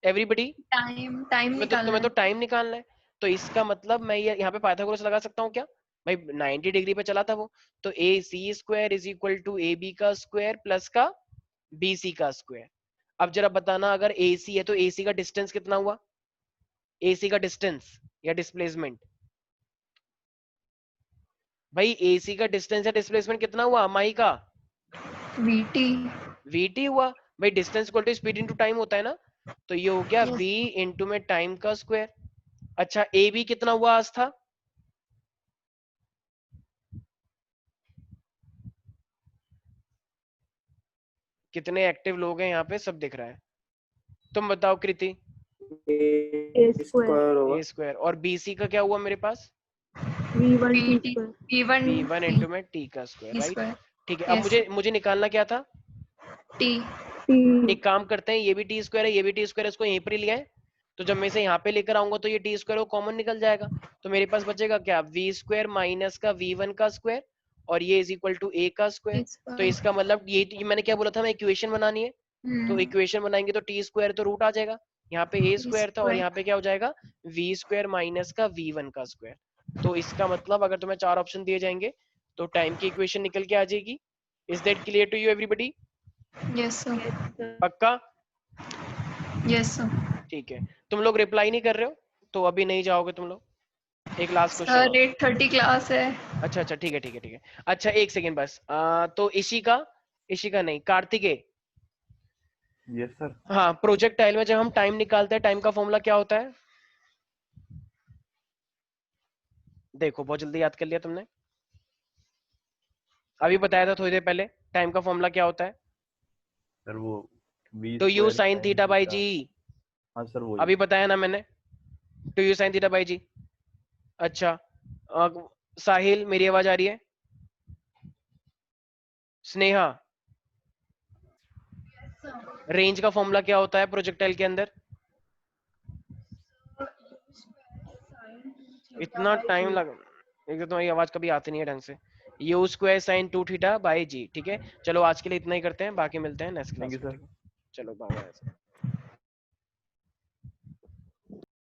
एवरीबडी। टाइम तुम्हें निकालना तो है। टाइम निकालना है, तो इसका मतलब मैं ये यहाँ पे पाइथागोरस लगा सकता हूँ क्या? भाई 90 डिग्री पे चला था वो, तो a c square is equal to a b का स्क्वायर प्लस का बी सी का स्क्वायर। अब जरा बताना अगर ए सी है तो ए सी का डिस्टेंस कितना हुआ, ए सी का डिस्टेंस या डिस्प्लेसमेंट? भाई ए सी का डिस्टेंस या डिस्प्लेसमेंट कितना हुआ माई का? वीटी। वीटी हुआ। भाई distance equal to speed into time होता है ना, तो ये हो गया यस। v इंटू में टाइम का स्क्वायर। अच्छा ए बी कितना हुआ आज था? कितने एक्टिव लोग हैं यहाँ पे, सब दिख रहा है, तुम बताओ कृति। ए स्क्वायर ए स्क्वायर, और बी सी का क्या हुआ मेरे पास? v1 t VT square V1 v1 into में टी का स्क्वायर, टी राइट। स्क्वायर। ठीक है, अब यस मुझे निकालना क्या था? टी। t एक काम करते हैं, ये भी टी स्क्वायर है, ये भी टी स्क्वायर है, इसको यहीं पर ही लिया है, तो जब मैं इसे यहाँ पे लेकर आऊंगा तो ये टी स्क्वायर को कॉमन निकल जाएगा, तो मेरे पास बचेगा क्या, वी स्क्वायर माइनस का v1 का स्क्वायर, और ये इज इक्वल टू ए का स्क्वायर। तो इसका मतलब ये मैंने क्या बोला था, मैं इक्वेशन बनानी है, तो इक्वेशन बनाएंगे तो टी स्क्वायर तो रूट आ जाएगा, यहाँ पे ए स्क्वायर था और यहाँ पे क्या हो जाएगा वी स्क्वायर माइनस का v1 का स्क्वायर। तो इसका मतलब अगर तुम्हें 4 ऑप्शन दिए जाएंगे तो टाइम की इक्वेशन निकल के आ जाएगी। Is that clear to you everybody? Yes sir. पक्का? Yes sir. ठीक है, तुम लोग रिप्लाई नहीं कर रहे हो तो अभी नहीं जाओगे तुम लोग। एक लास्ट क्वेश्चन। सर 8:30 क्लास है। अच्छा अच्छा, ठीक है ठीक है ठीक है। अच्छा एक सेकेंड बस, तो इशिका नहीं, कार्तिकेय। Yes sir. हाँ, प्रोजेक्टाइल में जब हम टाइम निकालते हैं, टाइम का फॉर्मूला क्या होता है? देखो बहुत जल्दी याद कर लिया तुमने, अभी बताया था थोड़ी देर पहले। टाइम का फॉर्मूला क्या होता है? सर वो बी two u square sine theta by g. हाँ सर वो अभी बताया ना मैंने, two u sine theta by g. अच्छा, साहिल मेरी आवाज आ रही है? स्नेहा, रेंज का फॉर्मूला क्या होता है प्रोजेक्टाइल के अंदर? इतना टाइम लग, एक तो तुम्हारी आवाज कभी आती नहीं है ढंग से। U square sine 2 theta by g. ठीक है, चलो आज के लिए इतना ही करते हैं, बाकी मिलते हैं नेक्स्ट थैंक क्लास यू में। सर। ठीक है, चलो बाय बाय।